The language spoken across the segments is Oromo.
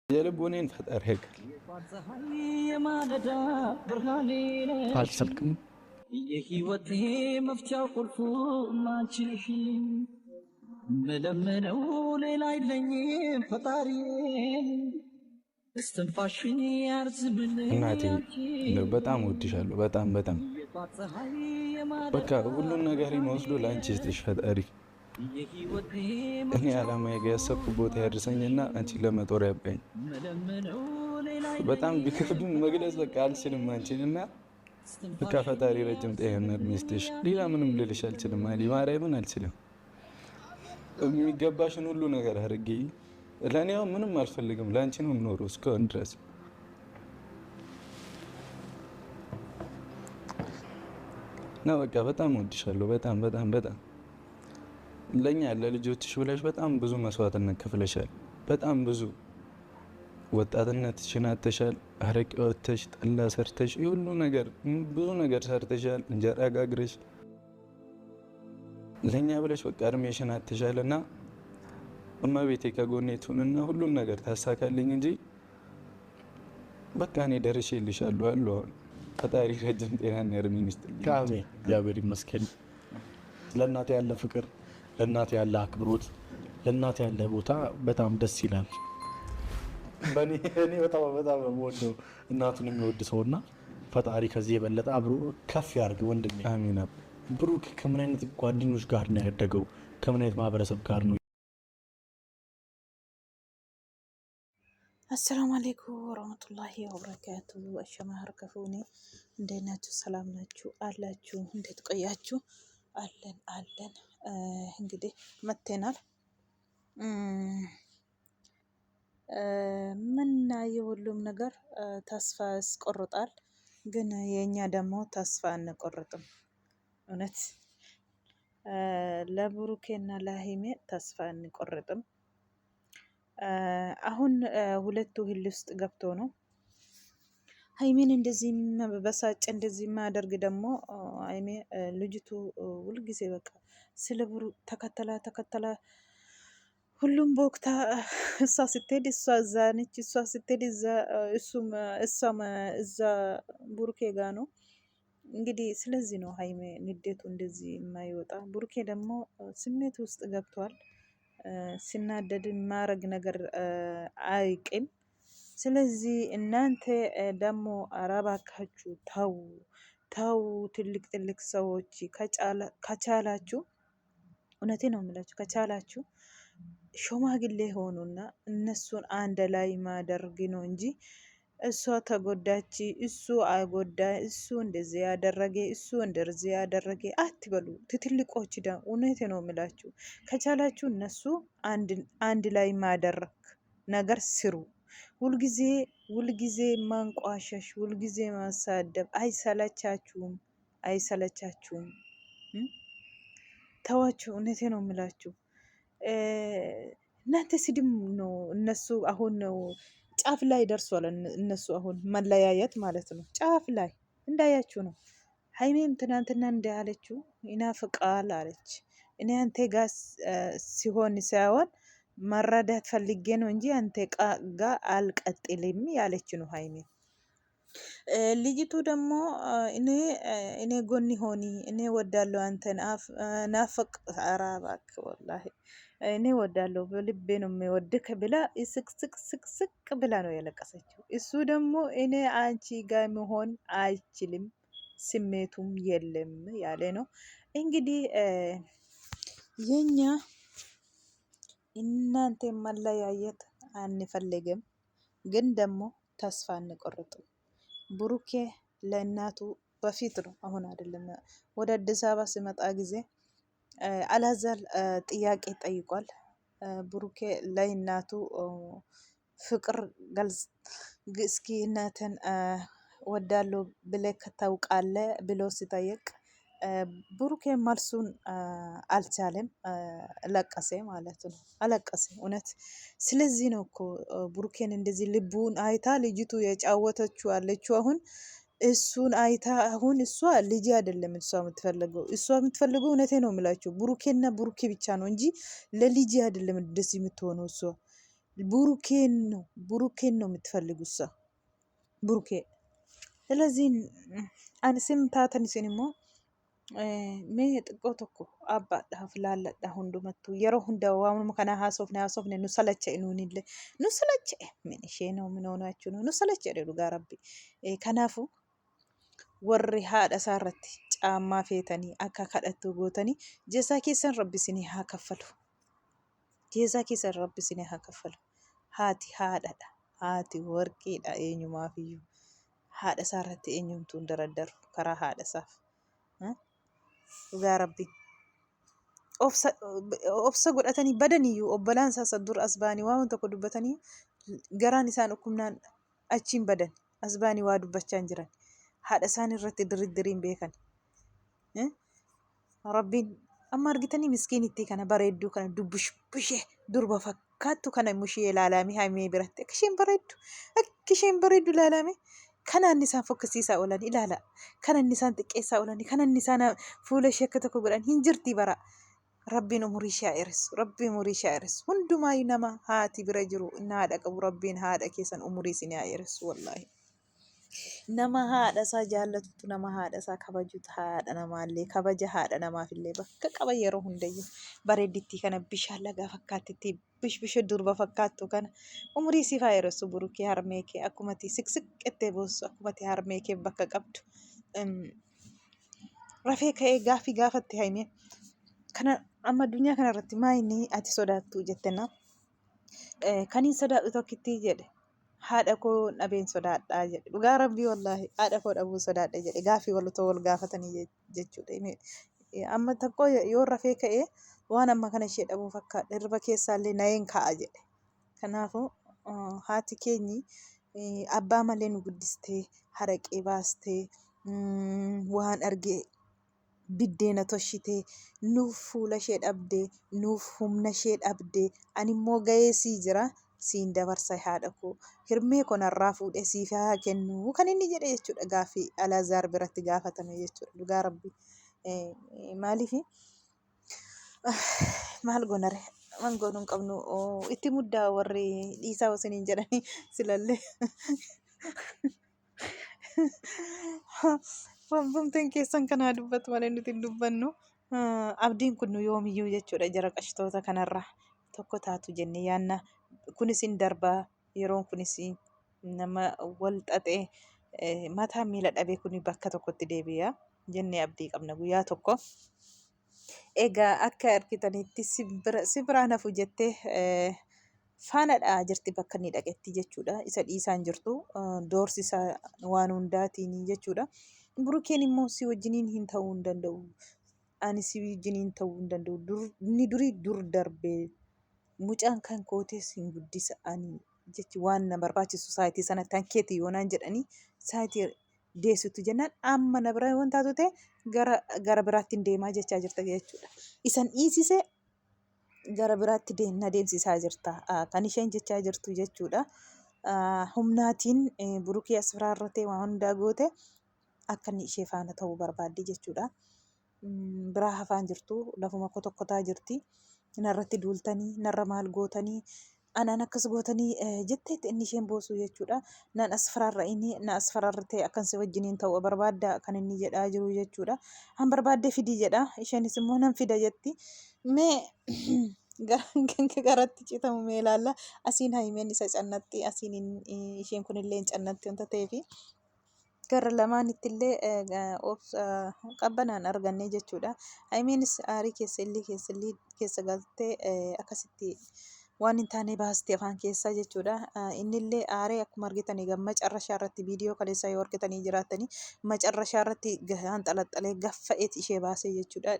የልቦኔን ፈጣሪ ያውቃል። አልሰልክም የህይወቴ መፍቻ ቁልፉ ማንችልሽ መለመነው ሌላ አይለኝም ፈጣሪ እስትንፋሽን ያርዝምልኝ እናቴ በጣም እወድሻለሁ። በጣም በቃ ሁሉን ነገር ወስዶ ለአንቺ ይስጥሽ ፈጣሪ። እኔ አላማዬ ጋር ያሰብኩት ቦታ ያድርሰኝና አንቺን ለመጦር ያብቃኝ። በጣም ቢከብድም መግለጽ በቃ አልችልም አንቺን እና በቃ ፈጣሪ ረጅም ጤና እድሜ ይስጥሽ። ሌላ ምንም ልልሽ አልችልም። ማርያምን አልችልም። የሚገባሽን ሁሉ ነገር አድርጌ ለእኔ ምንም አልፈልግም። ለአንቺ ነው የምኖረው እስካሁን ድረስ እና በቃ በጣም እወድሻለሁ። በጣም ለእኛ ለልጆችሽ ብለሽ በጣም ብዙ መስዋዕትነት ከፍለሻል። በጣም ብዙ ወጣትነትሽን አጥተሻል። አረቄ ወጥተሽ ጠላ ሰርተሽ ሁሉ ነገር ብዙ ነገር ሰርተሻል። እንጀራ ጋግረሽ ለእኛ ብለሽ በቃ እድሜሽን አጥተሻል እና እመቤቴ ከጎኔ ትሁንና ሁሉም ነገር ታሳካልኝ እንጂ በቃ እኔ ደርሼልሻለሁ አሉ። አሁን ፈጣሪ ረጅም ጤናና እድሜ ይስጥልኝ። አሜን። እግዚአብሔር ይመስገን። ለእናቴ ያለ ፍቅር፣ ለእናቴ ያለ አክብሮት፣ ለእናቴ ያለ ቦታ በጣም ደስ ይላል። እኔ በጣም ነው የምወደው እናቱን የሚወድ ሰውና ፈጣሪ ከዚህ የበለጠ አብሮ ከፍ ያድርግ ወንድሜ። አሜን። ብሩክ ከምን አይነት ጓደኞች ጋር ነው ያደገው? ከምን አይነት ማህበረሰብ ጋር ነው? አሰላሙ አለይኩም ወራህመቱላሂ ወበረካቱ። አሸማህር ከፉኒ እንዴት ናችሁ? ሰላም ናችሁ አላችሁ? እንዴት ቆያችሁ? አለን እንግዲህ መተናል። ምና የሁሉም ነገር ተስፋ ያስቆርጣል፣ ግን የኛ ደግሞ ተስፋ አንቆርጥም። እውነት ለብሩኬና ለሀይሜ ተስፋ አንቆርጥም። አሁን ሁለቱ ህል ውስጥ ገብቶ ነው ሀይሜን እንደዚህ በሳጭ እንደዚህ ማደርግ ደግሞ ሀይሜ ልጅቱ ሁልጊዜ በቃ ስለ ብሩ ተከተላ ሁሉም በወቅታ እሷ ስትሄድ እሷ እዛ ነች፣ እሷ ስትሄድ እሷም እዛ ቡሩኬ ጋ ነው እንግዲህ። ስለዚህ ነው ሀይሜ ንዴቱ እንደዚህ የማይወጣ። ቡሩኬ ደግሞ ስሜት ውስጥ ገብቷል። ሲናደድ ማረግ ነገር አይቅም። ስለዚህ እናንተ ደግሞ አረባካችሁ ተው። ትልቅ ሰዎች ከቻላችሁ፣ እውነቴ ነው የምላችሁ፣ ከቻላችሁ ሽማግሌ ሆኑና እነሱን አንድ ላይ ማደርግ ነው እንጂ እሷ ተጎዳች፣ እሱ አጎዳ፣ እሱ እንደዚህ ያደረገ አትበሉ። ትልቆች እውነቴ ነው የምላችሁ፣ ከቻላችሁ እነሱ አንድ ላይ ማደረግ ነገር ስሩ። ሁልጊዜ ማንቋሸሽ፣ ሁልጊዜ ማሳደብ አይሰለቻችሁም? ተዋችሁ። እውነቴ ነው የምላችሁ። እናንተ ስድም ነው። እነሱ አሁን ነው ጫፍ ላይ ደርሷል። እነሱ አሁን መለያየት ማለት ነው ጫፍ ላይ እንዳያችሁ ነው። ሀይሜም ትናንትና እንዳለችው ይናፍቃል አለች። እኔ አንተ ጋር ሲሆን ሳይሆን መረዳት ፈልጌ ነው እንጂ አንተ ጋ አልቀጥልም ያለች ነው ሀይሜ። ልጅቱ ደግሞ እኔ ጎን ሆኒ፣ እኔ ወዳለሁ አንተን ናፍቅ አራባክ ወላሂ እኔ ወዳለሁ በልቤ ነው የሚወድክ ብላ ስቅ ብላ ነው ያለቀሰችው። እሱ ደግሞ እኔ አንቺ ጋር መሆን አይችልም ስሜቱም የለም ያለ ነው። እንግዲህ የኛ እናንተ መለያየት አንፈልግም፣ ግን ደግሞ ተስፋ አንቆርጥም። ብሩኬ ለእናቱ በፊት ነው አሁን አይደለም። ወደ አዲስ አበባ ሲመጣ ጊዜ አላዛር ጥያቄ ጠይቋል። ብሩኬ ለእናቱ ፍቅር ገልጽ እስኪ እናትን ወዳለው ብለህ ታውቃለህ ብሎ ሲጠይቅ ብሩኬ መልሱን አልቻለም። ለቀሰ ማለት ነው። አለቀሰ እውነት። ስለዚህ ነው እኮ ብሩኬን እንደዚህ ልቡን አይታ ልጅቱ የጫወተችው አለችው። አሁን እሱን አይታ አሁን እሷ ልጅ አይደለም እሷ የምትፈልገው እውነቴ ነው የምላችሁ ብሩኬና ብሩኬ ብቻ ነው እንጂ ለልጅ አይደለም እንደዚህ የምትሆነው እሷ። ቡሩኬን ነው የምትፈልጉሳ ቡሩኬ። ስለዚህ አንስም ታተን ሲንሞ mee xiqqoo tokko abbaadhaaf laalladha hundumattuu yeroo hunda waamuma kana haasofne nu salacha'e nuunillee nu salacha'e min ishee noo min oonachuu nu salacha'e dhugaa rabbi kanaafu warri haadha isaa irratti caammaa feetanii akka kadhattu gootanii jeesaa keessan rabbi isinii haa kaffalu jeesaa keessan rabbi isinii haa kaffalu haati haadhadha haati warqiidha eenyumaafiyyuu haadha isaa irratti eenyumtuu hin daraddaru karaa haadha isaaf dhugaa rabbi obsa godhatanii badaniyyuu obbolaan isaa dur as ba'anii waan tokko dubbatanii garaan isaan dhukkubnaan achiin badan as ba'anii waa dubbachaa hin jiran haadha isaan irratti diriddiriin beekan rabbiin amma argitanii miskiinittii kana bareedduu kana dubbushee durba fakkaattu kana mushee ilaalamee haimee biratti akka isheen bareeddu ilaalamee kanaan isaan fokkisiisaa oolan ilaala kanaan isaan xiqqeessaa oolan kanaan isaan fuula ishee akka tokko godhan hin jirti bara rabbiin umurii ishee dheeressu hundumaayyuu nama haati bira jiru haadha qabu rabbiin haadha keessan umurii isin haa dheeressu wallaahi nama haadha isaa jaallatutu nama haadha isaa kabajutu haadha namaallee kabaja haadha namaafillee bakka qaba yeroo hundayyuu bareeddittii kana bishaan lagaa fakkaattitti bishbishe durba fakkaattu kana umurii siif haa dheeressu burukee harmee kee akkumatti siqsiqqettee boossu akkumatti harmee kee bakka qabdu rafee ka'ee gaaffii gaafatte haimee kana amma addunyaa kanarratti maa inni ati sodaattu jettenna kaniin sodaadhu tokkitti jedhe haadha koo dhabeen sodaadhaa jedhe dhugaa rabbii wallaahi haadha koo dhabuu sodaadha jedhe gaaffii wal gaafatanii jechuudha amma tokko yoo rafee ka'ee waan amma kana ishee dhabuu fakkaadha irba keessaallee na'een ka'a jedhe kanaafuu haati keenyi abbaa malee nu guddistee haraqee baastee waan argee biddeena toshitee nuuf fuula ishee dhabdee nuuf humna ishee dhabdee animmoo ga'ee sii jira siin dabarsa haadha koo hirmee konarraa fuudhee siif haa kennu kan inni jedhe jechuudha gaaffii Alaazaar biratti gaafatame jechuudha dhugaa rabbi maaliifi maal gonare man goonuu hin qabnu itti muddaa warri dhiisaa osiniin jedhanii silallee wanbumteen keessan kanaa dubbatu malee nuti hin dubbannu abdiin kun nu yoomiyyuu jechuudha jara qashtoota kanarraa tokko taatu jennee yaanna kunis hin darbaa yeroon kunis nama wal xaxee mataa miila dhabee kun bakka tokkotti deebi'a jennee abdii qabna guyyaa tokko. Egaa akka argitanitti si biraan hafu jettee faanadhaa jirti bakka inni dhaqetti jechuudha. Isa dhiisaan jirtu doorsisa waan hundaatiin jechuudha. Burukeen immoo si wajjiniin hin ta'uu hin danda'u. Ani si wajjiniin ta'uu hin danda'u. Inni durii dur darbee mucaan kan kootees hin guddisa ani jechi waan na barbaachisu saayitii sanatti hankeeti yoonaan jedhanii saayitii deessitu jennaan amma na bira waan taatu ta'e gara biraatti deemaa jechaa jirta jechuudha. Isan dhiisise gara biraatti na deemsisaa jirta kan isheen jechaa jirtu jechuudha. Humnaatiin burukee as biraarratee waan hundaa goote akka inni ishee faana ta'uu barbaaddi jechuudha. Biraa hafaan jirtu lafuma tokkotaa jirti. Narratti duultanii narra maal gootanii anaan akkas gootanii jetteetti inni isheen boosu jechuudha. Naan as faraarra'inii na as faraarratee akkan si wajjiniin ta'uu barbaadda kan inni jedhaa jiru jechuudha. Han barbaaddee fidii jedha isheenis immoo nan fida jetti. Mee garatti citamu mee ilaalla asiin haimeen isa cannatti asiin isheen kunillee hin cannatti wanta ta'eefi gara lamaanitti illee qabbanaan arganne jechuudha. Haimeenis aarii keessa galtee akkasitti waan hin taane baastee afaan keessaa jechuudha. Innillee aaree akkuma argitanii macarrashaa irratti viidiyoo kaleessaa yoo argitanii jiraatanii macarrashaa irratti hanxalaxalee gaffa'eet ishee baasee jechuudha.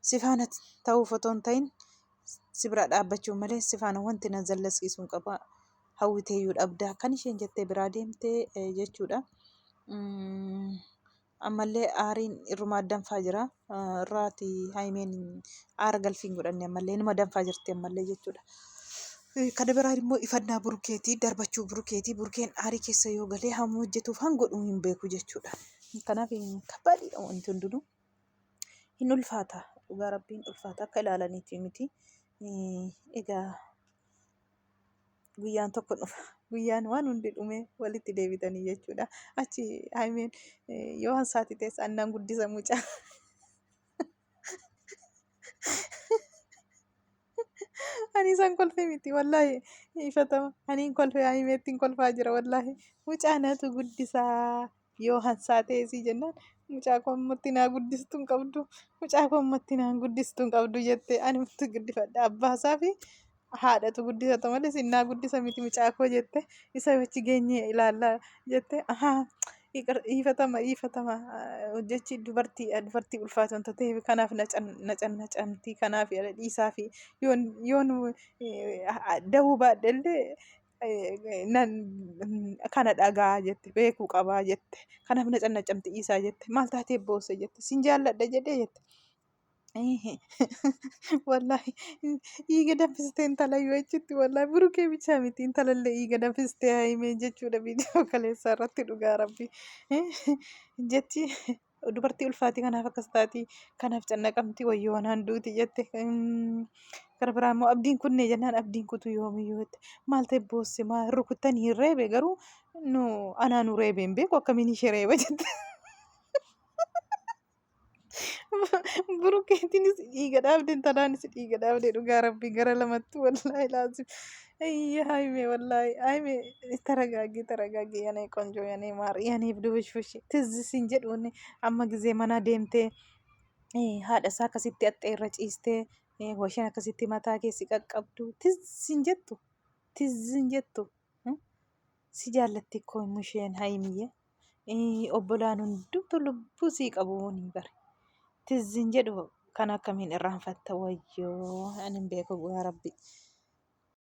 Si faana ta'uuf otoo hin ta'in si bira dhaabbachuun malee si faana wanti na zallaskiisuu hin qaba. Hawwiteeyyuu dhabdaa kan isheen jettee biraa deemtee jechuudha. Ammallee aariin irrumaa danfaa jira. Irraati haimeen aara galfiin godhanne ammallee numa danfaa jirti ammallee jechuudha. Kana biraa immoo ifannaa burukeetii darbachuu burukeetii burukeen aarii keessa yoo galee hamma hojjetuuf hangodhuu hin beeku jechuudha. Kanaaf kabbaadhiidha wanti hundinuu. Hin ulfaata dhugaa rabbiin ulfaata akka ilaalaniifi miti. Egaa guyyaan tokko dhufa. Guyyaan waan hundi dhume walitti deebitanii jechuudha. Achi Haayimeen yoo hansaati teessa annaan guddisa mucaa. Ani isaan kolfee miti wallaahi ifatama. Ani kolfee Haayimeettiin kolfaa jira wallaahi. Mucaa natu guddisaa yoo hansaatee si jennaan mucaa koo ammatti naa guddistuu hin qabdu. Mucaa koo ammatti naa guddistuu hin qabdu jettee ani matti guddifadha. Abbaasaa fi haadhatu guddisata malee sinnaa guddisa miti mucaa koo jette isa achi geenyee ilaallaa jette dhiifatama jechi dubartii ulfaatu wanta ta'eef kanaaf nacamtii kanaaf dhiisaa fi yoon dahuu baadhellee kana dhagaa jette beekuu qabaa jette kanaaf nacamti dhiisaa jette maal taatee boosse jette sin jaalladha jedhee jette. Wallahi dhiiga danfistee intala yoo jechutti wallahi burukee bichaa miti intalallee dhiiga danfistee Haayimee jechuudha viidiyoo kaleessaa irratti dhugaa rabbi jechi dubartii ulfaatii kanaaf akkas taati kanaaf cannaqamti wayyoo wanaan duuti jette gara biraa immoo abdiin kunne jennaan abdiin kutu yoomiyyuu jette maal ta'e boosse maal rukuttanii hin reebe garuu nu anaa nu reebe hin beeku akkamiin ishee reeba jette. Burukeetiinis dhiiga dhaabde intalaanis dhiiga dhaabde dhugaa rabbii gara lamattuu wallaahi laazim. Ayya Haayimee wallaahi Haayimee taragaagii yanee qonjoo yanee maarii yaneef dubbishfushi tizzisiin jedhuun amma gizee mana deemtee haadha isaa akkasitti haxxee irra ciistee washeen akkasitti mataa keessi qaqqabdu tizzin jettu si jaallatti koo musheen Haayimiyye obbolaan hundumtu lubbuu sii qabu ni bare. Tizzin jedhu kan akkamiin irraanfatta wayyoo ani hin beeku yaa rabbi.